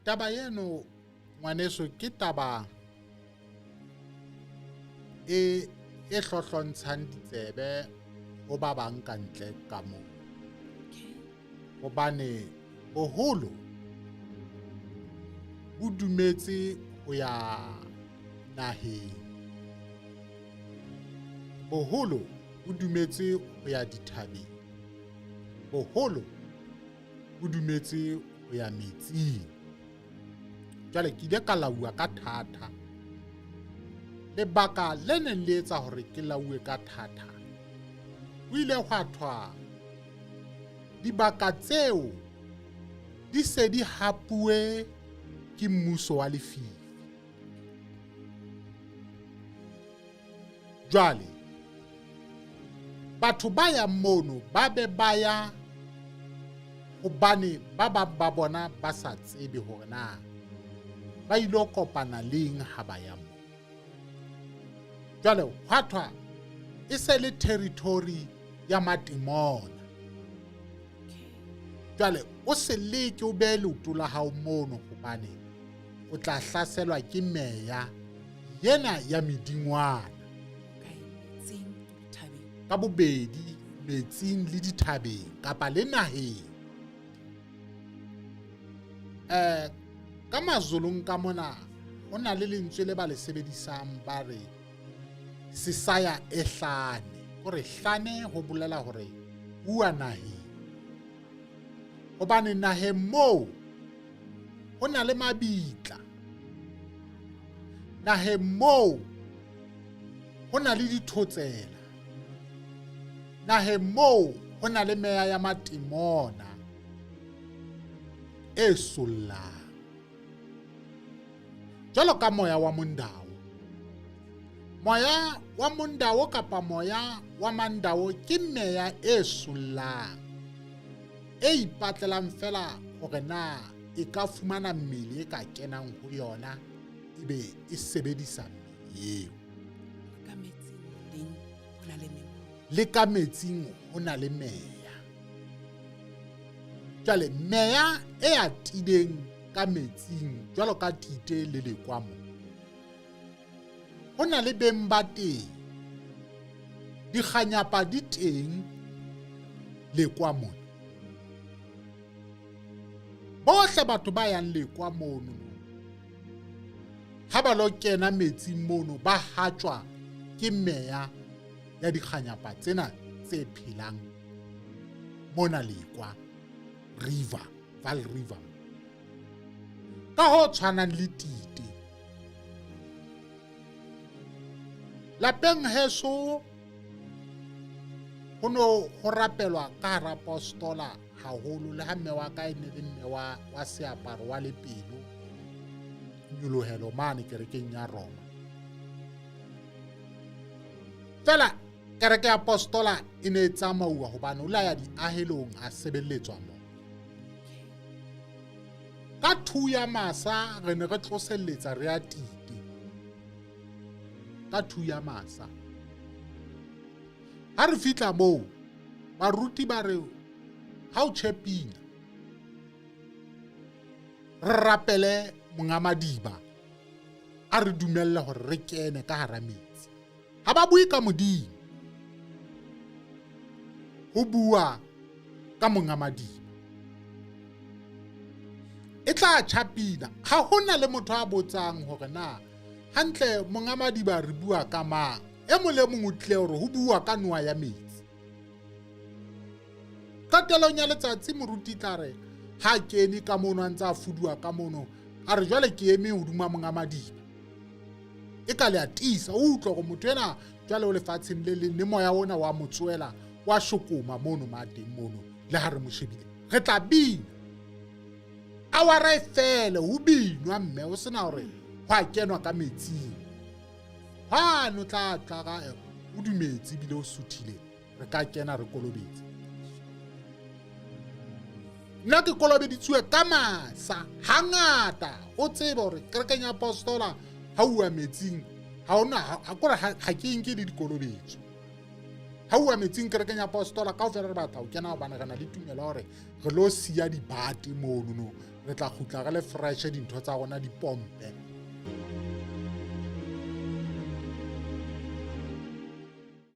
taba eno ngwaneso ke taba e hlohlontshang ditsebe ho ba bang ka ntle ka moo. Hobane boholo bo dumetse ho ya naheng, boholo bo dumetse ho ya dithabeng, boholo bo dumetse ho ya metsing. Jwale ke ile ka laua ka thata. Lebaka le neng le etsa hore ke laue ka thata, ho ile hwa thwa dibaka tseo di se di hapuwe ke mmuso wa lefifi. Jwale batho ba ya mono ba be ba ya hobane ba bang ba bona ba sa tsebe hore na ba ilo kopana leng ha ba ya moo. Jwale hwa thwa e se le territory ya matemona. Jwale o se leke o be leoto la hao mono hobane o tla hlaselwa ke meya yena ya medingwana. Ka bobedi metsing le dithabeng kapa le naheng. Ka mazolong ka mona ho na le lentswe le ba le sebedisang ba re sesaya e hlane. Hore hlane ho bolela hore bua naheng. Hobane naheng moo ho na le mabitla. Naheng moo ho na le dithotsela. Naheng moo ho na le meya ya matemona e sollang. Jwalo ka moya wa Mondao. Moya wa Mondao kapa moya wa Mandao ke meya e sollang, e ipatlelang fela hore na e ka fumana mmele e ka kenang ho yona ebe e sebedisa mmele eo. Le ka metsing ho na le meya. Jwale meya e atileng ka metsing jwalo ka Tite le Lekwamo, ho na le beng ba teng, dikganyapa di teng Lekwamo. Bohle batho ba yang Lekwamono ha ba lo kena metsing mono ba hatswa ke meya ya dikganyapa tsena tse phelang mona Lekwa River, Vaal River. Ka ho tshwanang le Tite. Lapeng heso ho no ho rapelwa ka hara apostola haholo, le ha mme wa ka e ne le mme wa seaparo wa lepelo nyolohelo mane kerekeng ya Roma. Fela kereke ya apostola e ne tsamauwa hobane o la ya diahelong a sebelletswa moo. Ka thuya masa re ne re tloselletsa re ya Tite. Ka thuya masa ha re fitla moo, baruti ba re ha o tjhepina re rapele monga madiba a re dumella hore re kene ka hara metsi. Ha ba bue ka Modimo, ho bua ka monga madiba. E tla tjhapina, ha hona le motho a botsang hore na hantle monga madiba re bua ka mang. E mong le mong o tle hore ho bua ka noa ya metsi. Qetelong ya letsatsi moruti tla re ha kene ka mono a ntse a fudua ka mono, a re jwale ke eme hodima monga madiba. E ka le atisa o utlwa hore motho ena jwale o lefatsheng le leng, le moya ona wa motswela wa shokoma mono mateng mono. Le ha re mo shebile re tla bina. Awara e fele ho binwa mme o sena hore ho a kenwa ka metsing. Ha no tla ka o dumetse bile o suthile re ka kena re kolobetse. Nna ke kolobeditswe ka masa hangata. O tsebe hore kerekeng ya apostola ha ua metsing ha ona ha ke nke le dikolobetso. ha o ametseng kerekeng ya apostola ka ofela re batla ho kena hobane re na le tumelo hore re lo siya dibate mono re tla khutla re le fresh dintho tsa rona di pompe